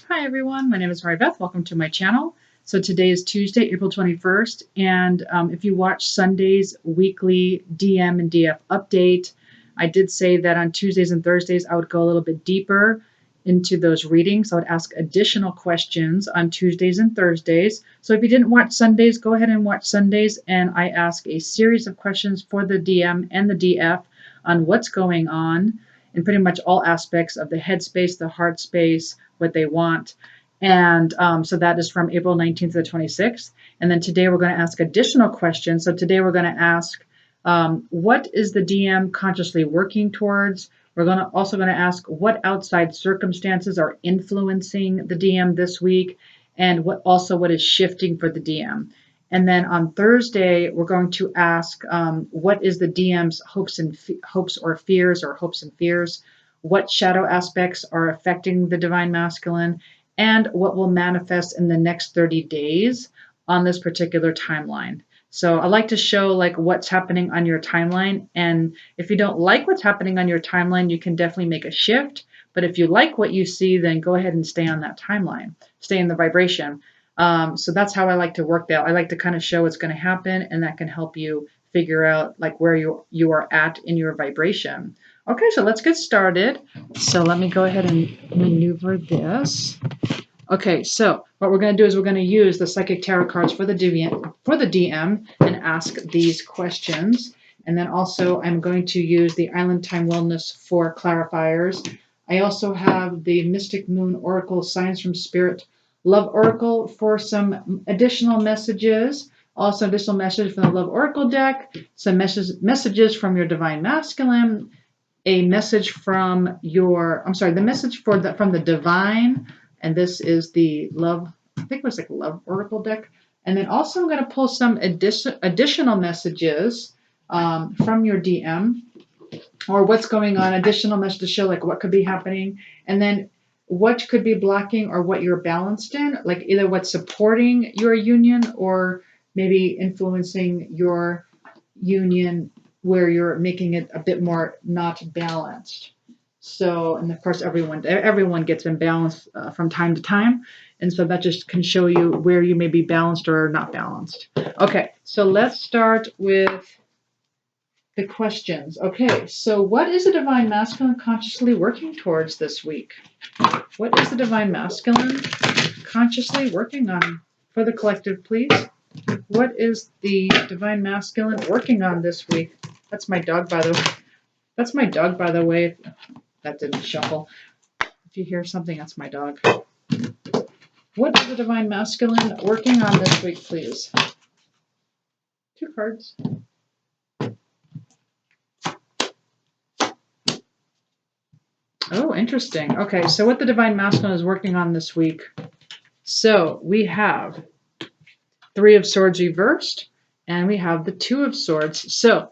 Hi everyone, my name is Mary Beth. Welcome to my channel. So today is Tuesday, April 21st, and if you watch Sunday's weekly DM and DF update, I did say that on Tuesdays and Thursdays I would go a little bit deeper into those readings. I would ask additional questions on Tuesdays and Thursdays. So if you didn't watch Sundays, go ahead and watch Sundays, and I ask a series of questions for the DM and the DF on what's going on in pretty much all aspects of the headspace, the heart space, what they want. And so that is from April 19th to the 26th. And then today we're going to ask additional questions. So today we're going to ask, what is the DM consciously working towards? We're also going to ask what outside circumstances are influencing the DM this week, and what is shifting for the DM. And then on Thursday, we're going to ask, what is the DM's hopes or fears, or hopes and fears? What shadow aspects are affecting the divine masculine, and what will manifest in the next 30 days on this particular timeline. So I like to show like what's happening on your timeline. And if you don't like what's happening on your timeline, you can definitely make a shift. But if you like what you see, then go ahead and stay on that timeline, stay in the vibration. So that's how I like to work that. I like to kind of show what's going to happen, and that can help you figure out like where you are at in your vibration. Okay, so let's get started. So let me go ahead and maneuver this. Okay, so what we're going to do is we're going to use the psychic tarot cards for the DM and ask these questions. And then also I'm going to use the Island Time Wellness for clarifiers. I also have the Mystic Moon Oracle Signs from Spirit Love Oracle for some additional messages. Also additional message from the Love Oracle deck, some messages from your Divine Masculine, a message from the message from the divine, and this is the love, I think it was like Love Oracle deck. And then also I'm going to pull some additional messages from your DM, or what's going on, additional message to show like what could be happening, and then what could be blocking or what you're balanced in, like either what's supporting your union or maybe influencing your union where you're making it a bit more not balanced. So, and of course, everyone gets imbalanced from time to time, and so that just can show you where you may be balanced or not balanced. Okay, so let's start with the questions. Okay, so what is the Divine Masculine consciously working towards this week? What is the Divine Masculine consciously working on for the collective, please? What is the Divine Masculine working on this week? That's my dog, by the way. That's my dog, by the way. That didn't shuffle. If you hear something, that's my dog. What is the Divine Masculine working on this week, please? 2 cards. Oh, interesting. Okay, so what the Divine Masculine is working on this week. So we have 3 of Swords reversed, and we have the 2 of Swords. So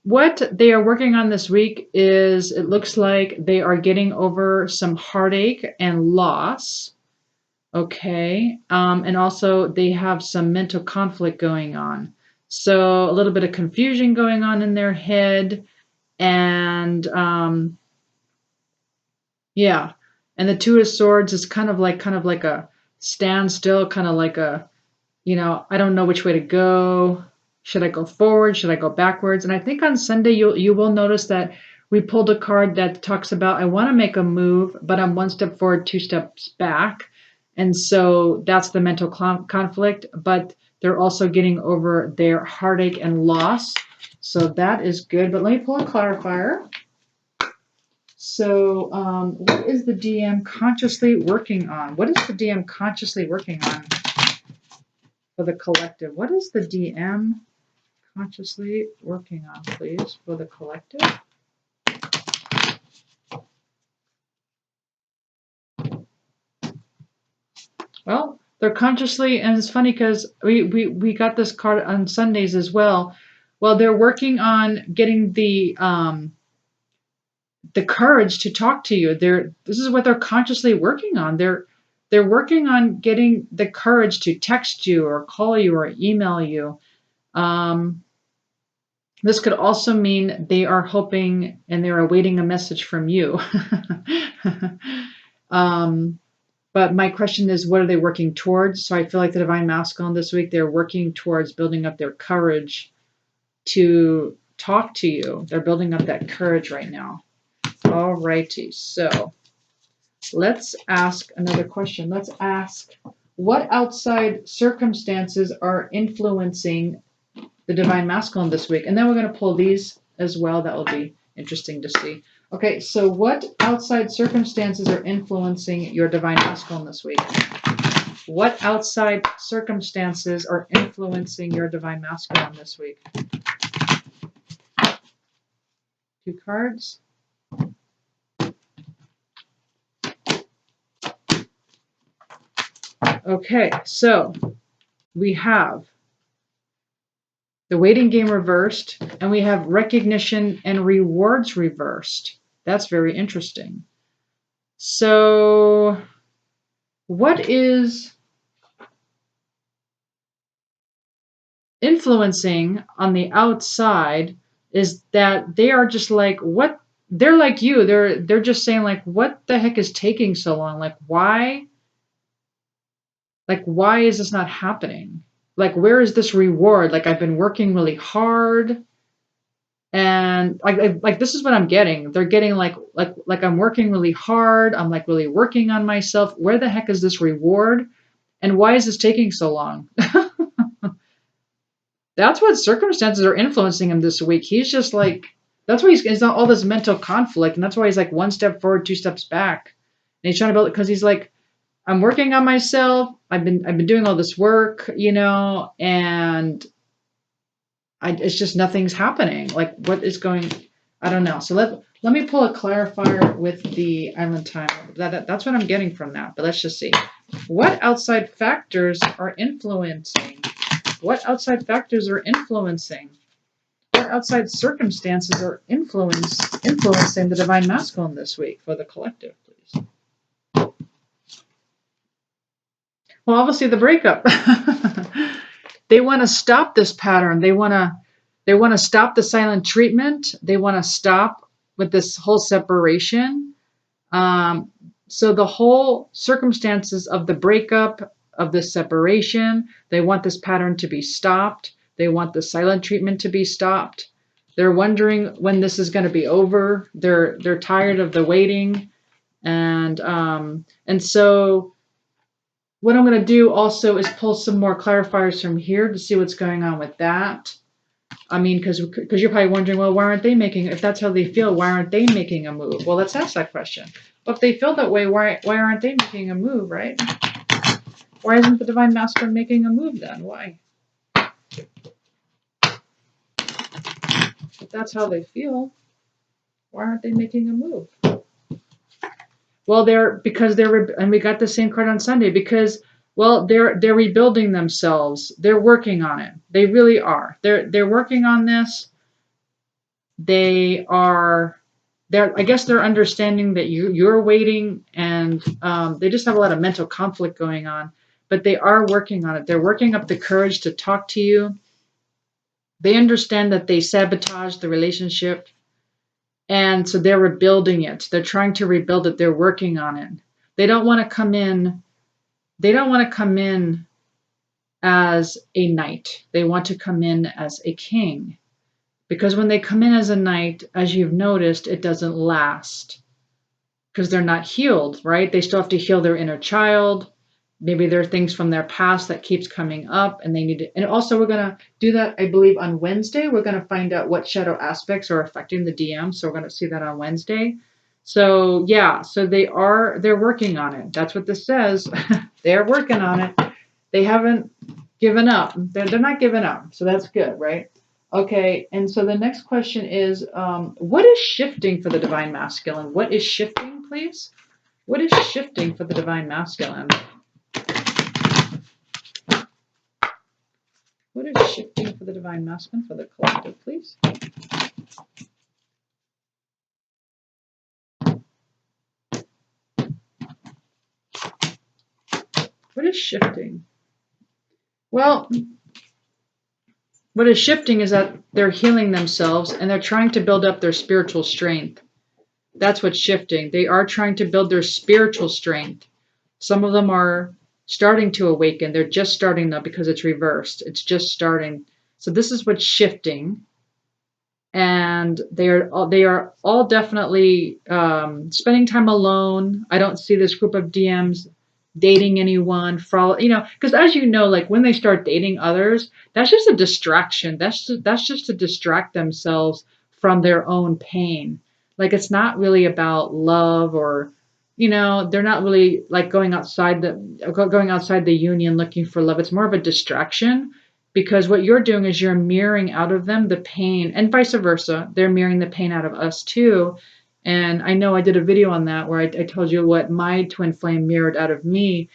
what they are working on this week is, it looks like they are getting over some heartache and loss. Okay, and also they have some mental conflict going on. So a little bit of confusion going on in their head, and yeah, and the 2 of Swords is kind of like a standstill, kind of like a, I don't know which way to go. Should I go forward? Should I go backwards? And I think on Sunday you will notice that we pulled a card that talks about, I want to make a move, but I'm 1 step forward, 2 steps back. And so that's the mental conflict, but they're also getting over their heartache and loss. So that is good. But let me pull a clarifier. So what is the DM consciously working on? What is the DM consciously working on for the collective? What is the DM consciously working on, please, for the collective? Well, they're consciously, and it's funny because we got this card on Sundays as well. Well, they're working on getting the courage to talk to you. This is what they're consciously working on. They're working on getting the courage to text you or call you or email you. This could also mean they are hoping and they're awaiting a message from you. But my question is, what are they working towards? So I feel like the Divine Masculine this week, they're working towards building up their courage to talk to you. They're building up that courage right now. All righty. So let's ask another question. Let's ask, what outside circumstances are influencing the Divine Masculine this week? And then we're going to pull these as well. That will be interesting to see. Okay, so what outside circumstances are influencing your Divine Masculine this week? What outside circumstances are influencing your Divine Masculine this week? 2 cards. Okay, so we have the waiting game reversed, and we have recognition and rewards reversed. That's very interesting. So what is influencing on the outside is that they are just like, what? They're like you. They're just saying like, what the heck is taking so long? Like, why? Like, why is this not happening? Like, where is this reward? Like, I've been working really hard. And like this is what I'm getting. They're getting like I'm working really hard. I'm like really working on myself. Where the heck is this reward? And why is this taking so long? That's what circumstances are influencing him this week. He's just like, that's why he's not all this mental conflict, and that's why he's like 1 step forward, 2 steps back. And he's trying to build it because he's like, I'm working on myself. I've been doing all this work, and it's just nothing's happening. Like, what is going? I don't know. So let me pull a clarifier with the Island Time. That's what I'm getting from that. But let's just see. What outside factors are influencing? What outside factors are influencing? What outside circumstances are influencing the Divine Masculine this week for the collective, please? Well, obviously the breakup. They want to stop this pattern. They want to stop the silent treatment. They want to stop with this whole separation. So the whole circumstances of the breakup, of the separation, they want this pattern to be stopped. They want the silent treatment to be stopped. They're wondering when this is going to be over. They're tired of the waiting, and so what I'm going to do also is pull some more clarifiers from here to see what's going on with that. I mean, because you're probably wondering, well, why aren't they making? If that's how they feel, why aren't they making a move? Well, let's ask that question. Well, if they feel that way, why aren't they making a move, right? Why isn't the Divine Masculine making a move then? Why? If that's how they feel, why aren't they making a move? Well, and we got the same card on Sunday because, well, they're rebuilding themselves. They're working on it. They really are. They're working on this. I guess they're understanding that you're waiting, and they just have a lot of mental conflict going on. But they are working on it. They're working up the courage to talk to you. They understand that they sabotaged the relationship. And so they're rebuilding it. They're trying to rebuild it. They're working on it. They don't want to come in. They don't want to come in as a knight. They want to come in as a king. Because when they come in as a knight, as you've noticed, it doesn't last. Because they're not healed, right? They still have to heal their inner child. Maybe there are things from their past that keeps coming up, and they need to. And also, we're going to do that, I believe, on Wednesday. We're going to find out what shadow aspects are affecting the DM. So we're going to see that on Wednesday. So yeah, so they're working on it. That's what this says. They're working on it. They haven't given up. They're not giving up. So that's good, right? Okay. And so the next question is, what is shifting for the Divine Masculine? What is shifting, please? What is shifting for the Divine Masculine? What is shifting for the Divine Masculine for the collective, please? What is shifting? Well, what is shifting is that they're healing themselves and they're trying to build up their spiritual strength. That's what's shifting. They are trying to build their spiritual strength. Some of them are starting to awaken. They're just starting though because it's reversed. It's just starting. So this is what's shifting, and they are all definitely spending time alone. I don't see this group of DMs dating anyone. Because as you know, like when they start dating others, that's just a distraction. That's just to distract themselves from their own pain. Like it's not really about love, or they're not really like going outside the union looking for love. It's more of a distraction, because what you're doing is you're mirroring out of them the pain, and vice versa. They're mirroring the pain out of us too. And I know I did a video on that where I told you what my twin flame mirrored out of me.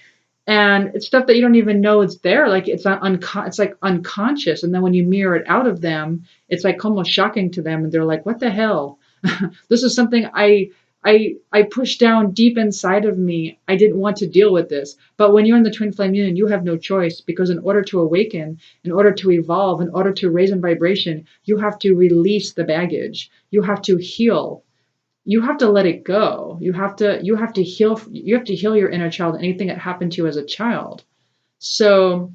And it's stuff that you don't even know it's there. Like it's like unconscious. And then when you mirror it out of them, it's like almost shocking to them. And they're like, what the hell? This is something I pushed down deep inside of me. I didn't want to deal with this. But when you're in the twin flame union, you have no choice, because in order to awaken, in order to evolve, in order to raise in vibration, you have to release the baggage. You have to heal. You have to let it go. You have to heal your inner child, anything that happened to you as a child. So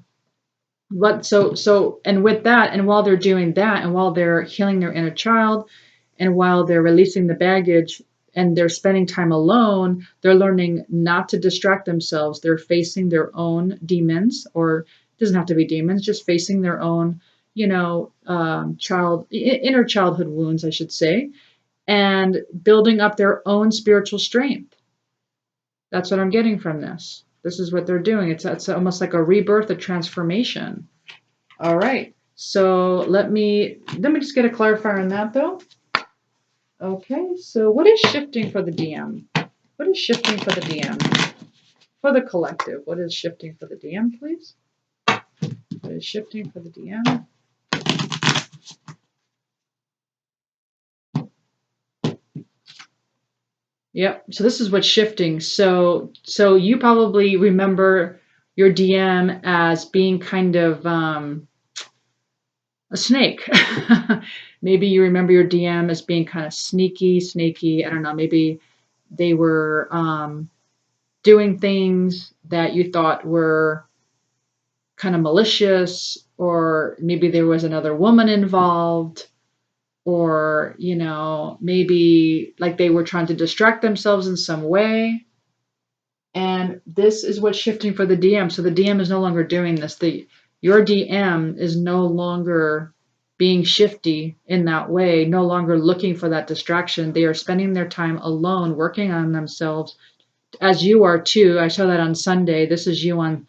and with that, and while they're doing that, and while they're healing their inner child, and while they're releasing the baggage, and they're spending time alone, they're learning not to distract themselves. They're facing their own demons, or it doesn't have to be demons, just facing their own, inner childhood wounds, I should say, and building up their own spiritual strength. That's what I'm getting from this. This is what they're doing. It's almost like a rebirth, a transformation. All right. So let me just get a clarifier on that though. Okay. So what is shifting for the DM? What is shifting for the DM? For the collective, what is shifting for the DM, please? What is shifting for the DM? Yep. So this is what's shifting. So you probably remember your DM as being kind of a snake. Maybe you remember your DM as being kind of sneaky. I don't know. Maybe they were doing things that you thought were kind of malicious, or maybe there was another woman involved, or maybe like they were trying to distract themselves in some way. And this is what's shifting for the DM. So the DM is no longer doing this. Your DM is no longer being shifty in that way, no longer looking for that distraction. They are spending their time alone, working on themselves, as you are too. I saw that on Sunday. This is you on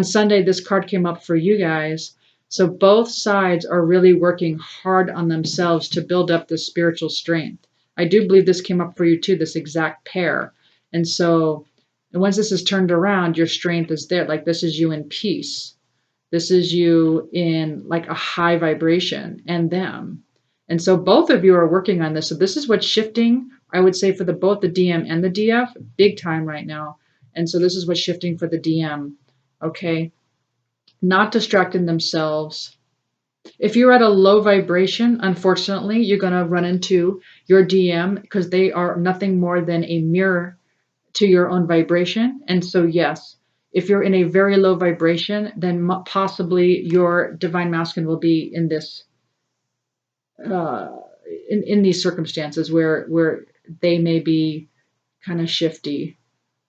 Sunday. This card came up for you guys. So both sides are really working hard on themselves to build up this spiritual strength. I do believe this came up for you too, this exact pair. And so, and once this is turned around, your strength is there. Like this is you in peace. This is you in like a high vibration, and them. And so both of you are working on this. So this is what's shifting, I would say, for both the DM and the DF, big time right now. And so this is what's shifting for the DM. Okay. Not distracting themselves. If you're at a low vibration, unfortunately, you're going to run into your DM, because they are nothing more than a mirror to your own vibration. And so, yes, if you're in a very low vibration, then possibly your divine masculine will be in this, in these circumstances where they may be kind of shifty.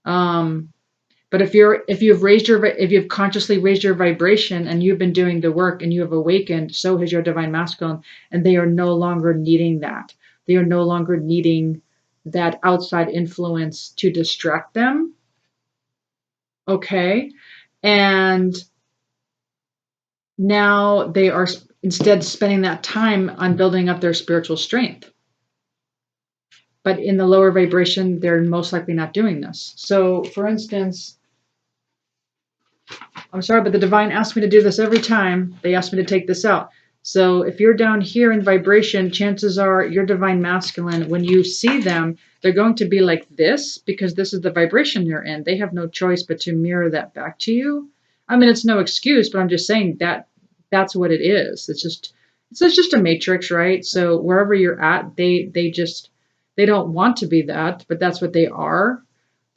But if you've consciously raised your vibration, and you've been doing the work, and you have awakened, so has your divine masculine, and they are no longer needing that. They are no longer needing that outside influence to distract them. Okay. And now they are instead spending that time on building up their spiritual strength. But in the lower vibration, they're most likely not doing this. So, for instance, I'm sorry, but the divine asked me to do this every time. They asked me to take this out. So if you're down here in vibration, chances are your divine masculine, when you see them, they're going to be like this, because this is the vibration you're in. They have no choice but to mirror that back to you. I mean, it's no excuse, but I'm just saying that that's what it is. It's just a matrix, right? So wherever you're at, they don't want to be that, but that's what they are.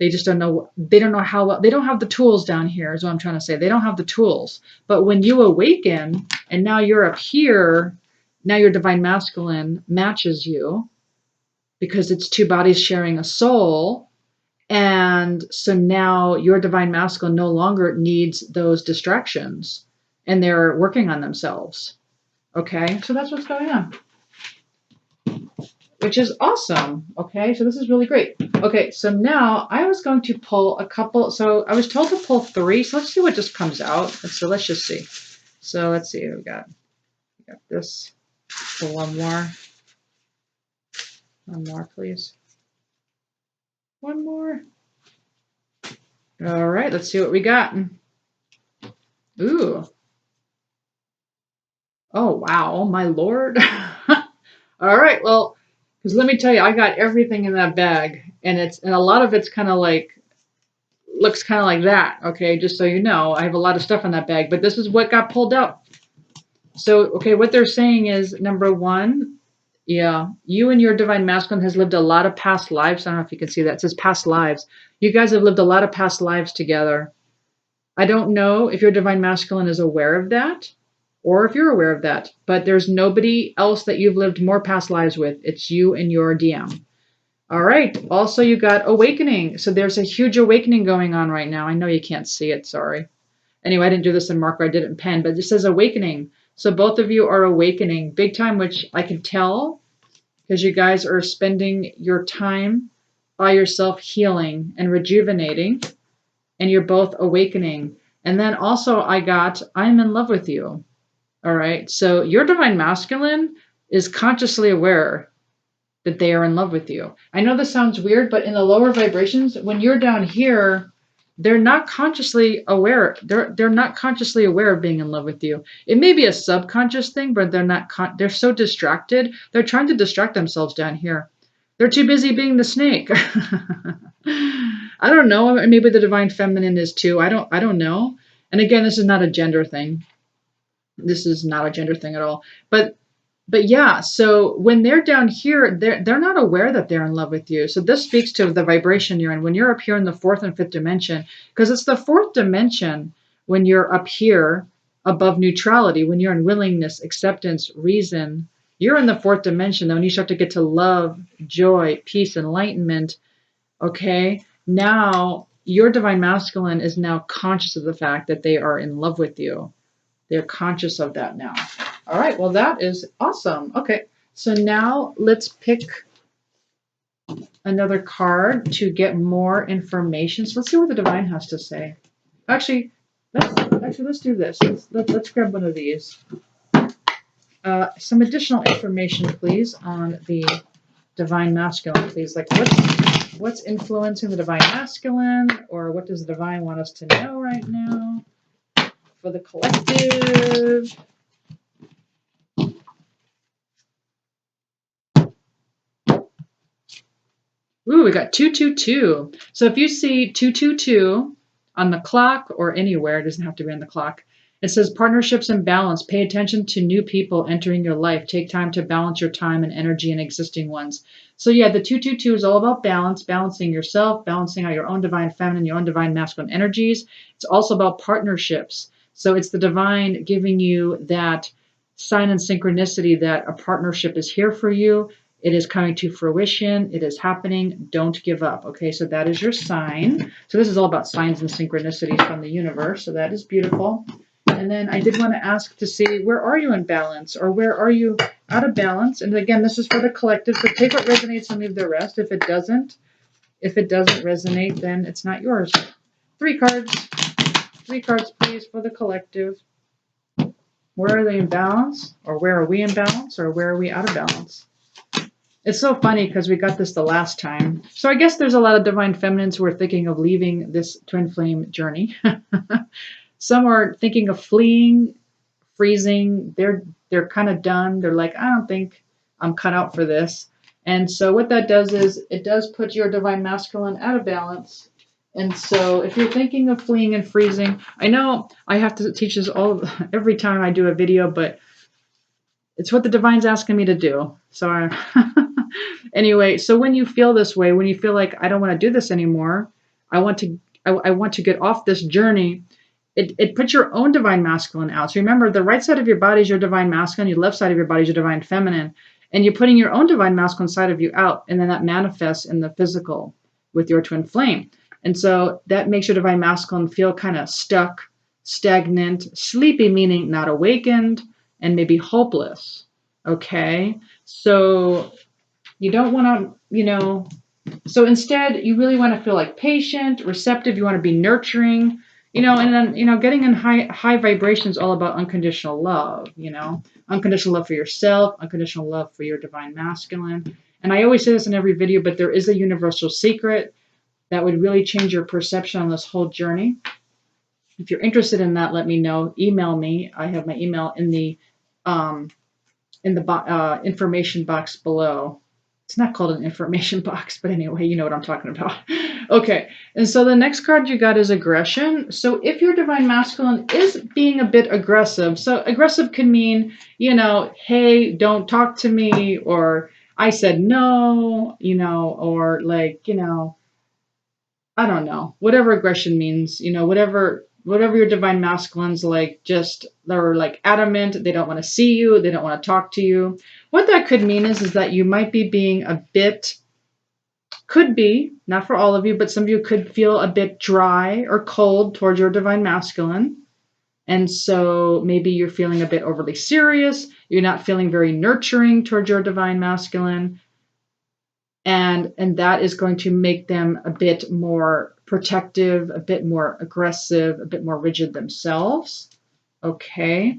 They just don't know. They don't know how well. They don't have the tools down here. Is what I'm trying to say. They don't have the tools. But when you awaken, and now you're up here, now your divine masculine matches you because it's two bodies sharing a soul. And so now your divine masculine no longer needs those distractions, and they're working on themselves. Okay, so that's what's going on, which is awesome. Okay, so this is really great. Okay, so now I was going to pull a couple. So I was told to pull 3. So let's see what just comes out. So let's just see. So let's see. We got this. Pull one more. One more, please. One more. All right, let's see what we got. Ooh. Oh, wow, my Lord. All right, well, because let me tell you, I got everything in that bag, and a lot of it's kind of like, looks kind of like that, okay, just so you know. I have a lot of stuff in that bag, but this is what got pulled out. So, okay, what they're saying is, number 1, yeah, you and your divine masculine has lived a lot of past lives. I don't know if you can see that. It says past lives. You guys have lived a lot of past lives together. I don't know if your divine masculine is aware of that or if you're aware of that, but there's nobody else that you've lived more past lives with. It's you and your DM. All right. Also, you got awakening. So there's a huge awakening going on right now. I know you can't see it. Sorry. Anyway, I didn't do this in marker. I did it in pen, but it says awakening. So both of you are awakening big time, which I can tell because you guys are spending your time by yourself healing and rejuvenating, and you're both awakening. And then also I got, I'm in love with you. All right. So your divine masculine is consciously aware that they are in love with you. I know this sounds weird, but in the lower vibrations, when you're down here, they're not consciously aware. They're not consciously aware of being in love with you. It may be a subconscious thing, but they're not. They're so distracted. They're trying to distract themselves down here. They're too busy being the snake. I don't know. Maybe the divine feminine is too. I don't know. And again, this is not a gender thing. This is not a gender thing at all. But yeah, so when they're down here, they're not aware that they're in love with you. So this speaks to the vibration you're in when you're up here in the 4th and 5th dimension, because it's the 4th dimension when you're up here above neutrality, when you're in willingness, acceptance, reason. You're in the 4th dimension. Then when you start to get to love, joy, peace, enlightenment, okay, now your divine masculine is now conscious of the fact that they are in love with you. They're conscious of that now. All right, well, that is awesome. Okay, so now let's pick another card to get more information. So let's see what the divine has to say. Actually, let's do this. Let's grab one of these. Some additional information, please, on the divine masculine, please. Like what's influencing the divine masculine, or what does the divine want us to know right now for the collective? Ooh, we got 222. So if you see 222 on the clock or anywhere, it doesn't have to be on the clock. It says partnerships and balance. Pay attention to new people entering your life. Take time to balance your time and energy and existing ones. So yeah, the 222 is all about balance, balancing yourself, balancing out your own divine feminine, your own divine masculine energies. It's also about partnerships. So it's the divine giving you that sign and synchronicity that a partnership is here for you. It is coming to fruition. It is happening. Don't give up. Okay, so that is your sign. So this is all about signs and synchronicities from the universe. So that is beautiful. And then I did want to ask to see, where are you in balance, or where are you out of balance? And again, this is for the collective. So take what resonates and leave the rest. If it doesn't resonate, then it's not yours. 3 cards. 3 cards, please, for the collective. Where are they in balance? Or where are we in balance? Or where are we out of balance? It's so funny because we got this the last time. So I guess there's a lot of divine feminines who are thinking of leaving this twin flame journey. Some are thinking of fleeing, freezing. They're kind of done. They're like, I don't think I'm cut out for this. And so what that does is it does put your divine masculine out of balance. And so if you're thinking of fleeing and freezing, I know I have to teach this every time I do a video, but it's what the divine's asking me to do. So anyway, so when you feel this way, when you feel like I don't want to do this anymore, I want to get off this journey. It puts your own divine masculine out. So remember, the right side of your body is your divine masculine, your left side of your body is your divine feminine. And you're putting your own divine masculine side of you out. And then that manifests in the physical with your twin flame. And so that makes your divine masculine feel kind of stuck, stagnant, sleepy, meaning not awakened, and maybe hopeless. Okay. So you don't want to, so instead, you really want to feel like patient, receptive. You want to be nurturing, and then, getting in high vibrations, all about unconditional love, unconditional love for yourself, unconditional love for your divine masculine. And I always say this in every video, but there is a universal secret that would really change your perception on this whole journey. If you're interested in that, let me know. Email me. I have my email in the information box below. It's not called an information box, but anyway, you know what I'm talking about. Okay, and so the next card you got is aggression. So if your divine masculine is being a bit aggressive, so aggressive can mean, hey, don't talk to me, or I said no, or like, I don't know, whatever aggression means, whatever your divine masculine's like, just they're like adamant, they don't want to see you, they don't want to talk to you. What that could mean is that you might be being a bit, could be, not for all of you, but some of you could feel a bit dry or cold towards your divine masculine. And so maybe you're feeling a bit overly serious, you're not feeling very nurturing towards your divine masculine. And that is going to make them a bit more protective, a bit more aggressive, a bit more rigid themselves. Okay.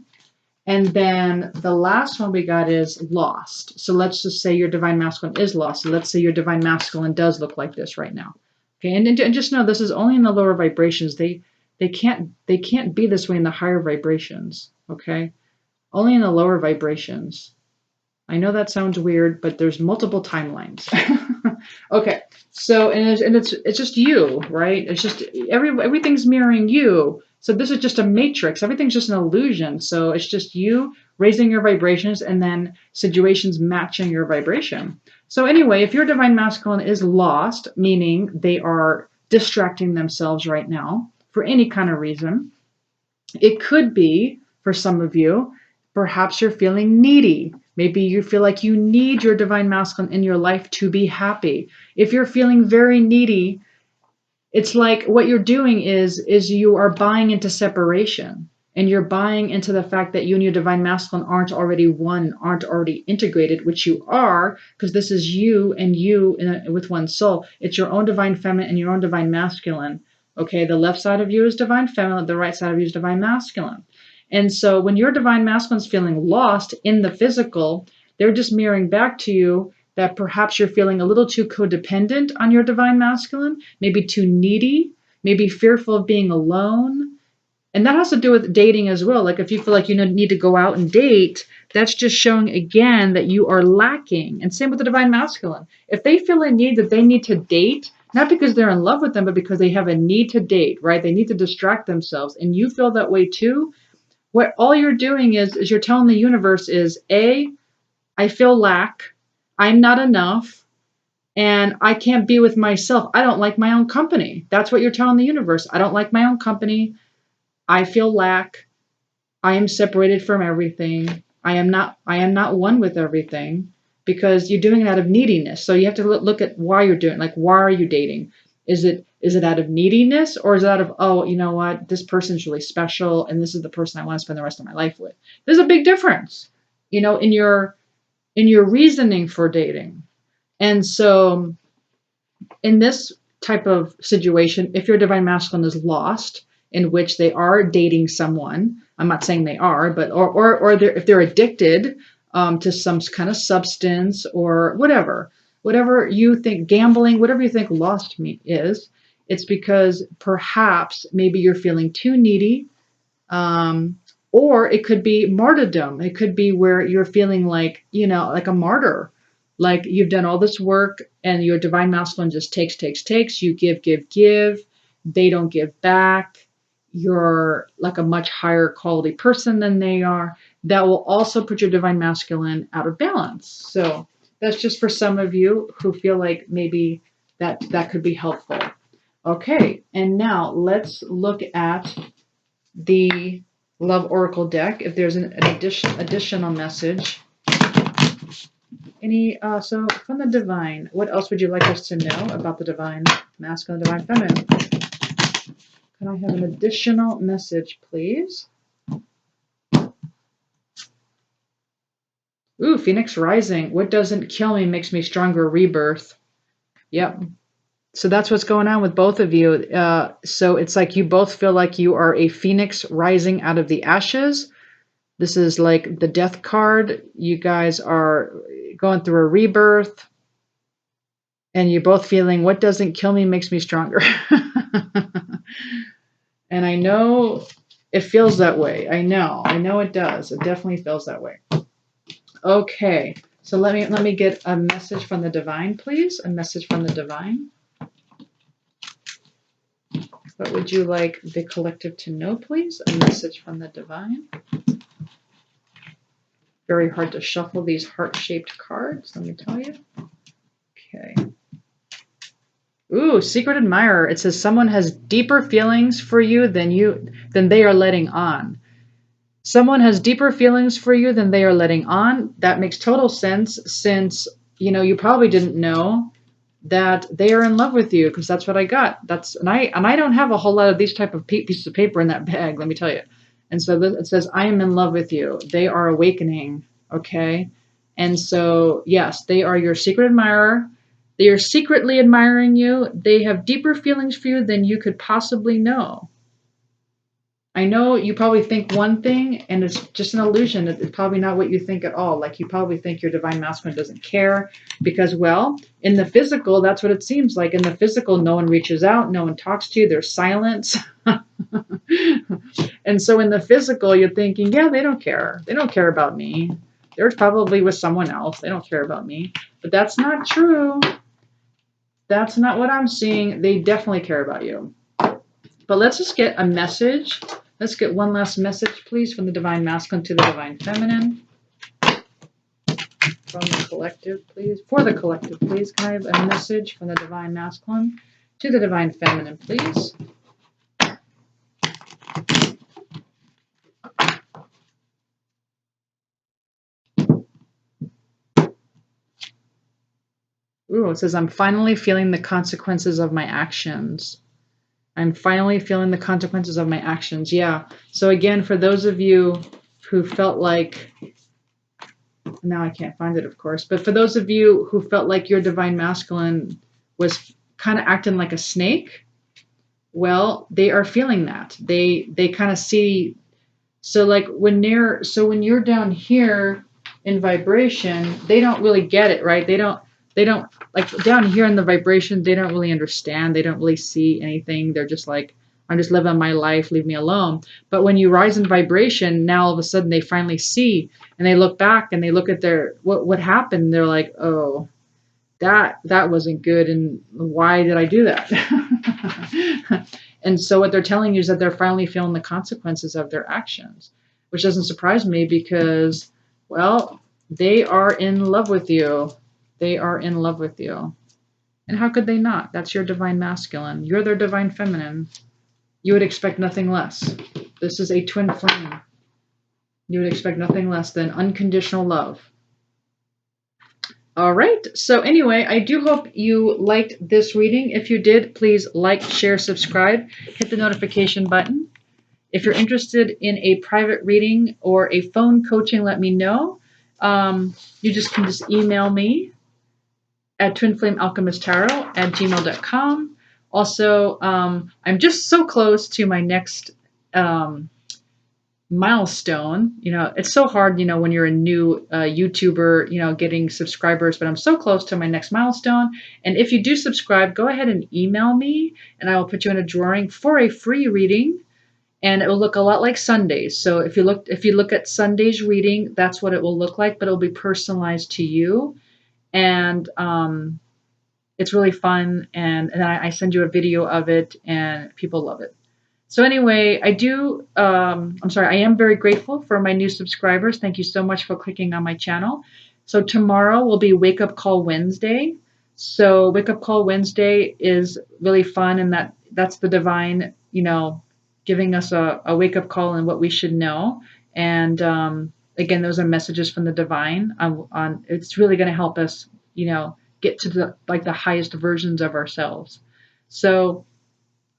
And then the last one we got is lost. So let's just say your divine masculine is lost. So let's say your divine masculine does look like this right now. Okay. And just know this is only in the lower vibrations. They can't be this way in the higher vibrations. Okay. Only in the lower vibrations. I know that sounds weird, but there's multiple timelines. Okay, so it's just you, right? It's just everything's mirroring you. So this is just a matrix. Everything's just an illusion. So it's just you raising your vibrations and then situations matching your vibration. So anyway, if your divine masculine is lost, meaning they are distracting themselves right now for any kind of reason, it could be for some of you, perhaps you're feeling needy. Maybe you feel like you need your divine masculine in your life to be happy. If you're feeling very needy, it's like what you're doing is you are buying into separation, and you're buying into the fact that you and your divine masculine aren't already one, aren't already integrated, which you are, because this is you and you with one soul. It's your own divine feminine and your own divine masculine. Okay, the left side of you is divine feminine, the right side of you is divine masculine. And so when your divine masculine is feeling lost in the physical, they're just mirroring back to you that perhaps you're feeling a little too codependent on your divine masculine, maybe too needy, maybe fearful of being alone. And that has to do with dating as well. Like if you feel like you need to go out and date, that's just showing again that you are lacking. And same with the divine masculine. If they feel a need that they need to date, not because they're in love with them, but because they have a need to date, right? They need to distract themselves. And you feel that way too. What all you're doing is you're telling the universe is I feel lack, I'm not enough, and I can't be with myself. I don't like my own company. That's what you're telling the universe. I don't like my own company. I feel lack. I am separated from everything. I am not one with everything, because you're doing it out of neediness. So you have to look at why you're doing it. Like, why are you dating? Is it out of neediness, or is it out of, oh, you know what, this person's really special and this is the person I want to spend the rest of my life with? There's a big difference, in your reasoning for dating. And so in this type of situation, if your divine masculine is lost, in which they are dating someone, I'm not saying they are, but or if they're addicted to some kind of substance or whatever you think, gambling, whatever you think lost me is, it's because perhaps maybe you're feeling too needy, or it could be martyrdom. It could be where you're feeling like, like a martyr, like you've done all this work and your divine masculine just takes, you give, they don't give back. You're like a much higher quality person than they are. That will also put your divine masculine out of balance. So that's just for some of you who feel like maybe that could be helpful. Okay, and now let's look at the Love Oracle deck. If there's an additional message. So from the divine, what else would you like us to know about the divine masculine, divine feminine? Can I have an additional message, please? Ooh, Phoenix Rising. What doesn't kill me makes me stronger. Rebirth. Yep. So that's what's going on with both of you. So it's like you both feel like you are a phoenix rising out of the ashes. This is like the death card. You guys are going through a rebirth. And you're both feeling what doesn't kill me makes me stronger. And I know it feels that way. I know it does. It definitely feels that way. Okay, so let me get a message from the divine, please. A message from the divine. What would you like the collective to know, please? A message from the divine. Very hard to shuffle these heart-shaped cards, let me tell you. Okay. Ooh, secret admirer. It says someone has deeper feelings for you than they are letting on. Someone has deeper feelings for you than they are letting on. That makes total sense since, you probably didn't know that they are in love with you, because that's what I got. And I don't have a whole lot of these type of pieces of paper in that bag, let me tell you. And so it says, I am in love with you. They are awakening, okay? And so, yes, they are your secret admirer. They are secretly admiring you. They have deeper feelings for you than you could possibly know. I know you probably think one thing and it's just an illusion. It's probably not what you think at all. Like you probably think your divine masculine doesn't care because, well, in the physical, that's what it seems like. In the physical, no one reaches out, no one talks to you, there's silence. And so in the physical, you're thinking, yeah, they don't care. They don't care about me. They're probably with someone else. They don't care about me. But that's not true. That's not what I'm seeing. They definitely care about you. But let's just get a message. Let's get one last message, please, from the divine masculine to the divine feminine. From the collective, please. For the collective, please. Can I have a message from the divine masculine to the divine feminine, please? Ooh, it says, I'm finally feeling the consequences of my actions. I'm finally feeling the consequences of my actions. Yeah. So again, for those of you who felt like, now I can't find it, of course, but for those of you who felt like your divine masculine was kind of acting like a snake, well, they are feeling that. They kind of see. So like when you're down here in vibration, they don't really get it, right? They don't like down here in the vibration, they don't really understand. They don't really see anything. They're just like, I'm just living my life, leave me alone. But when you rise in vibration, now all of a sudden they finally see and they look back and they look at their what happened. They're like, oh, that wasn't good, and why did I do that? And so what they're telling you is that they're finally feeling the consequences of their actions, which doesn't surprise me because, well, they are in love with you. They are in love with you. And how could they not? That's your divine masculine. You're their divine feminine. You would expect nothing less. This is a twin flame. You would expect nothing less than unconditional love. All right. So anyway, I do hope you liked this reading. If you did, please like, share, subscribe, hit the notification button. If you're interested in a private reading or a phone coaching, let me know. You can just email me at twinflamealchemisttarot@gmail.com. Also, I'm just so close to my next milestone. It's so hard, when you're a new YouTuber, getting subscribers, but I'm so close to my next milestone. And if you do subscribe, go ahead and email me and I will put you in a drawing for a free reading. And it will look a lot like Sundays. So if you look at Sunday's reading, that's what it will look like, but it'll be personalized to you. And it's really fun. And then I send you a video of it and people love it. So anyway, I am very grateful for my new subscribers. Thank you so much for clicking on my channel. So tomorrow will be Wake Up Call Wednesday. So Wake Up Call Wednesday is really fun, and that's the divine, giving us a wake up call and what we should know. And again, those are messages from the divine. On it's really going to help us, get to the highest versions of ourselves. So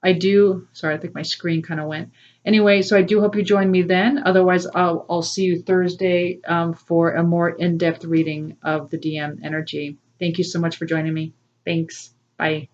I do. Sorry, I think my screen kind of went. Anyway, so I do hope you join me then. Otherwise, I'll see you Thursday for a more in depth reading of the DM energy. Thank you so much for joining me. Thanks. Bye.